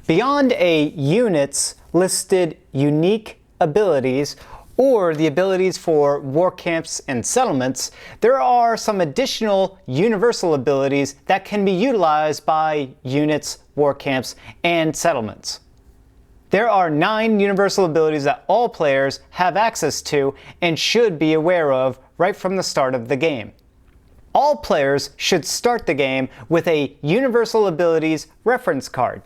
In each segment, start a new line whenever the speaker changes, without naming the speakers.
Beyond a unit's listed unique abilities, or the abilities for war camps and settlements, there are some additional universal abilities that can be utilized by units, war camps, and settlements. There are 9 universal abilities that all players have access to and should be aware of right from the start of the game. All players should start the game with a Universal Abilities reference card.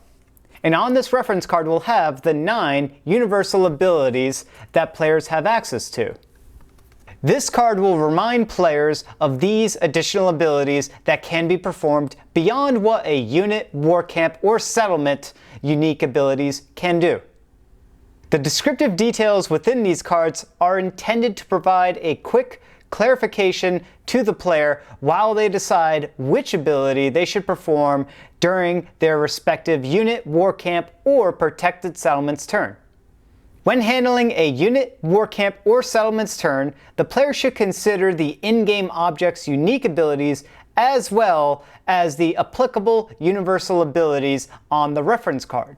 And on this reference card will have the 9 universal abilities that players have access to. This card will remind players of these additional abilities that can be performed beyond what a unit, war camp, or settlement unique abilities can do. The descriptive details within these cards are intended to provide a quick clarification to the player while they decide which ability they should perform during their respective unit, war camp, or protected settlement's turn. When handling a unit, war camp, or settlement's turn, the player should consider the in-game object's unique abilities as well as the applicable universal abilities on the reference card.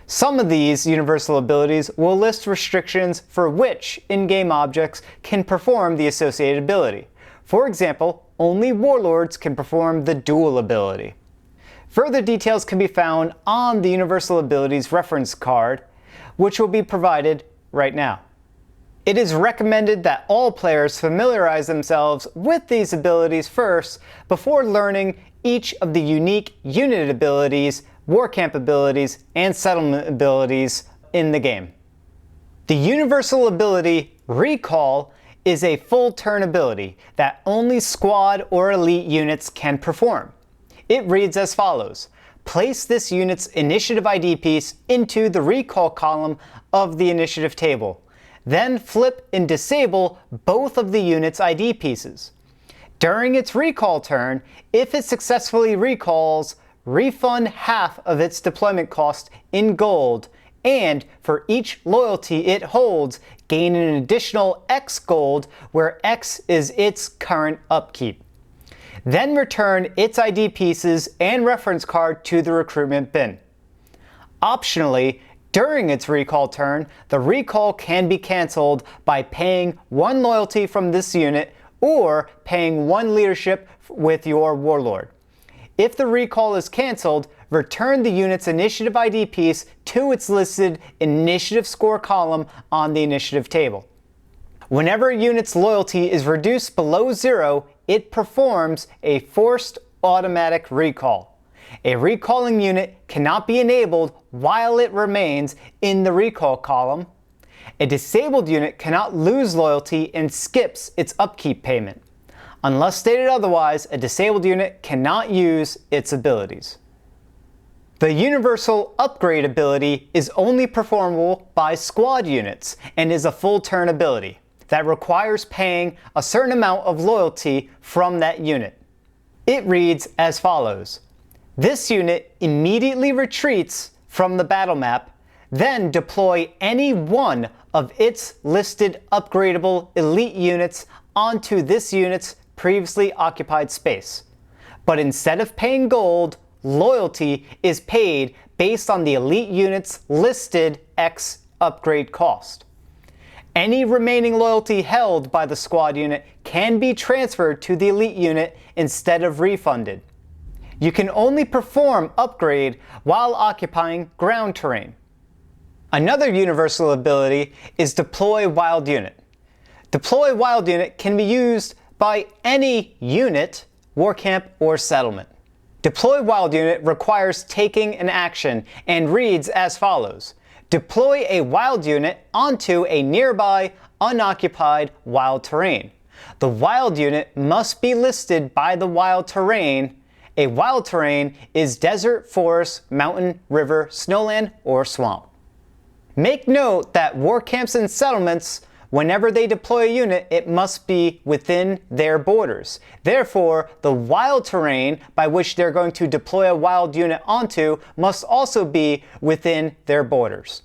Some of these universal abilities will list restrictions for which in-game objects can perform the associated ability. For example, only warlords can perform the duel ability. Further details can be found on the universal abilities reference card, which will be provided right now. It is recommended that all players familiarize themselves with these abilities first before learning each of the unique unit abilities, war camp abilities, and settlement abilities in the game. The universal ability Recall is a full turn ability that only squad or elite units can perform. It reads as follows: place this unit's initiative ID piece into the recall column of the initiative table. Then flip and disable both of the unit's ID pieces. During its recall turn, if it successfully recalls, refund half of its deployment cost in gold, and for each loyalty it holds, gain an additional X gold, where X is its current upkeep. Then return its ID pieces and reference card to the recruitment bin. Optionally, during its recall turn, the recall can be cancelled by paying 1 loyalty from this unit or paying 1 leadership with your warlord. If the recall is cancelled, return the unit's initiative ID piece to its listed initiative score column on the initiative table. Whenever a unit's loyalty is reduced below 0, it performs a forced automatic recall. A recalling unit cannot be enabled while it remains in the recall column. A disabled unit cannot lose loyalty and skips its upkeep payment. Unless stated otherwise, a disabled unit cannot use its abilities. The Universal Upgrade ability is only performable by squad units and is a full turn ability that requires paying a certain amount of loyalty from that unit. It reads as follows: this unit immediately retreats from the battle map, then deploy any one of its listed upgradable elite units onto this unit's previously occupied space. But instead of paying gold, loyalty is paid based on the elite unit's listed X upgrade cost. Any remaining loyalty held by the squad unit can be transferred to the elite unit instead of refunded. You can only perform upgrade while occupying ground terrain. Another universal ability is Deploy Wild Unit. Deploy Wild Unit can be used by any unit, war camp, or settlement. Deploy Wild Unit requires taking an action and reads as follows: deploy a wild unit onto a nearby unoccupied wild terrain. The wild unit must be listed by the wild terrain. A wild terrain is desert, forest, mountain, river, snowland, or swamp. Make note that war camps and settlements, whenever they deploy a unit, it must be within their borders. Therefore, the wild terrain by which they're going to deploy a wild unit onto must also be within their borders.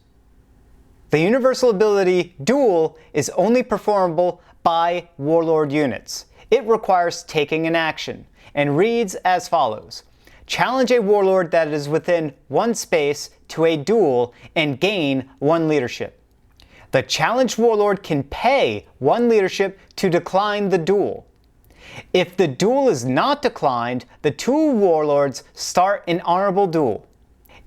The universal ability Duel is only performable by warlord units. It requires taking an action and reads as follows: Challenge a warlord that is within 1 space to a duel and gain 1 leadership. The challenged warlord can pay 1 leadership to decline the duel. If the duel is not declined, the 2 warlords start an honorable duel.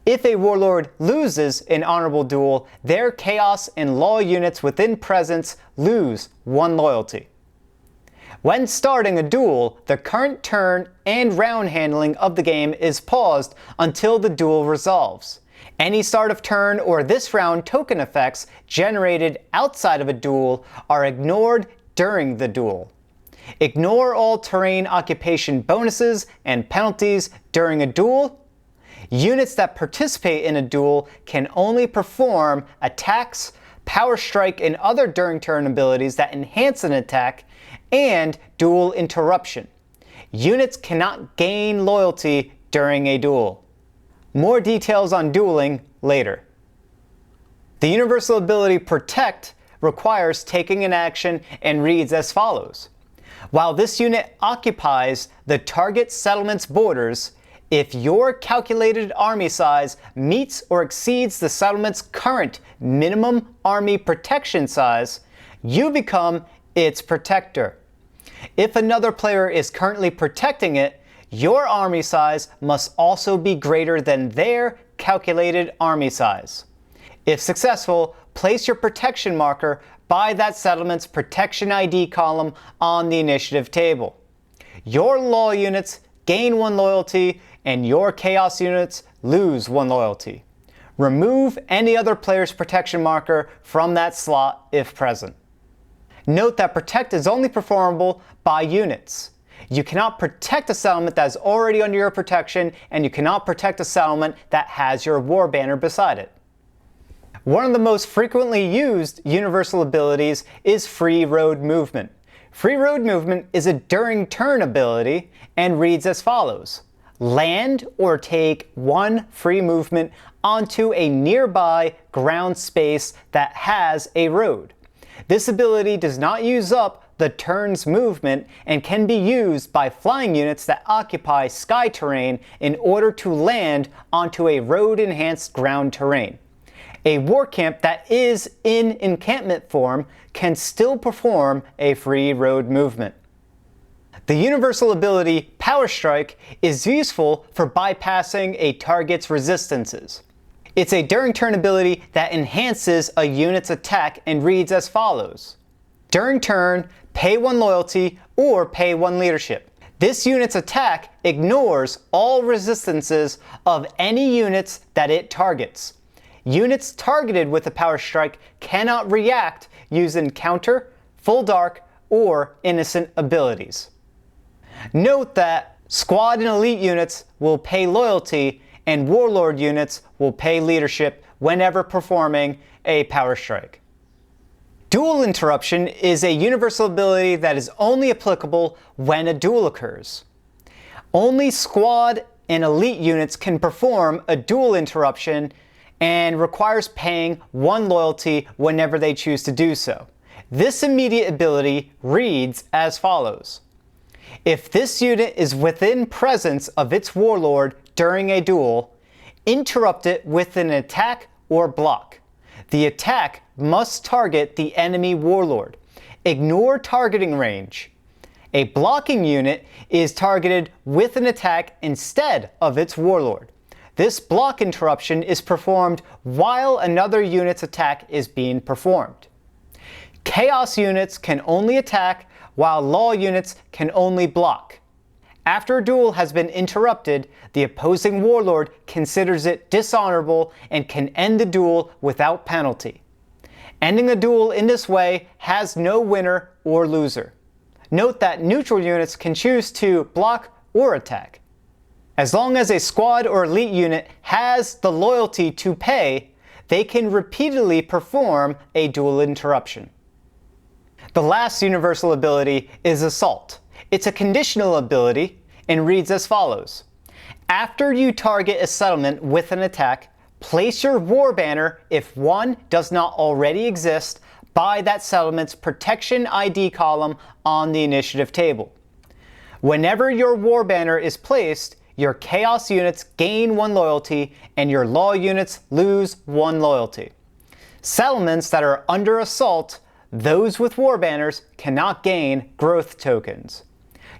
If a warlord loses an honorable duel, their chaos and law units within presence lose 1 loyalty. When starting a duel, the current turn and round handling of the game is paused until the duel resolves. Any start of turn or this round token effects generated outside of a duel are ignored during the duel. Ignore all terrain occupation bonuses and penalties during a duel. Units that participate in a duel can only perform attacks, power strike, and other during turn abilities that enhance an attack, and Duel Interruption. Units cannot gain loyalty during a duel. More details on dueling later. The universal ability Protect requires taking an action and reads as follows. While this unit occupies the target settlement's borders, if your calculated army size meets or exceeds the settlement's current minimum army protection size, you become its protector. If another player is currently protecting it, your army size must also be greater than their calculated army size. If successful, place your protection marker by that settlement's protection ID column on the initiative table. Your law units gain 1 loyalty and your chaos units lose 1 loyalty. Remove any other player's protection marker from that slot if present. Note that Protect is only performable by units. You cannot protect a settlement that is already under your protection, and you cannot protect a settlement that has your war banner beside it. One of the most frequently used universal abilities is Free Road Movement. Free Road Movement is a during turn ability and reads as follows. Land or take 1 free movement onto a nearby ground space that has a road. This ability does not use up the turn's movement and can be used by flying units that occupy sky terrain in order to land onto a road-enhanced ground terrain. A war camp that is in encampment form can still perform a free road movement. The universal ability Power Strike is useful for bypassing a target's resistances. It's a during turn ability that enhances a unit's attack and reads as follows. During turn, pay 1 loyalty or pay 1 leadership. This unit's attack ignores all resistances of any units that it targets. Units targeted with a Power Strike cannot react using counter, full dark, or innocent abilities. Note that squad and elite units will pay loyalty and warlord units will pay leadership whenever performing a Power Strike. Duel Interruption is a universal ability that is only applicable when a duel occurs. Only squad and elite units can perform a Duel Interruption and requires paying 1 loyalty whenever they choose to do so. This immediate ability reads as follows. If this unit is within presence of its warlord during a duel, interrupt it with an attack or block. The attack must target the enemy warlord. Ignore targeting range. A blocking unit is targeted with an attack instead of its warlord. This block interruption is performed while another unit's attack is being performed. Chaos units can only attack while law units can only block. After a duel has been interrupted, the opposing warlord considers it dishonorable and can end the duel without penalty. Ending the duel in this way has no winner or loser. Note that neutral units can choose to block or attack. As long as a squad or elite unit has the loyalty to pay, they can repeatedly perform a duel interruption. The last universal ability is Assault. It's a conditional ability and reads as follows. After you target a settlement with an attack, place your war banner, if one does not already exist, by that settlement's protection ID column on the initiative table. Whenever your war banner is placed, your Chaos units gain 1 loyalty and your Law units lose 1 loyalty. Settlements that are under assault, those with war banners, cannot gain growth tokens.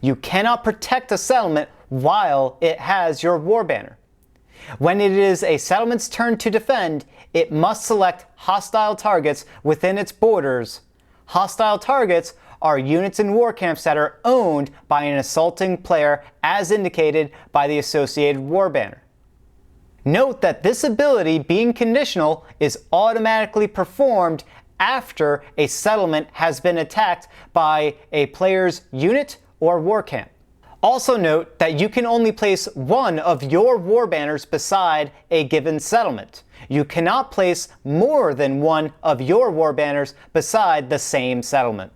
You cannot protect a settlement while it has your war banner. When it is a settlement's turn to defend, it must select hostile targets within its borders. Hostile targets are units in war camps that are owned by an assaulting player as indicated by the associated war banner. Note that this ability, being conditional, is automatically performed after a settlement has been attacked by a player's unit or war camp. Also note that you can only place 1 of your war banners beside a given settlement. You cannot place more than 1 of your war banners beside the same settlement.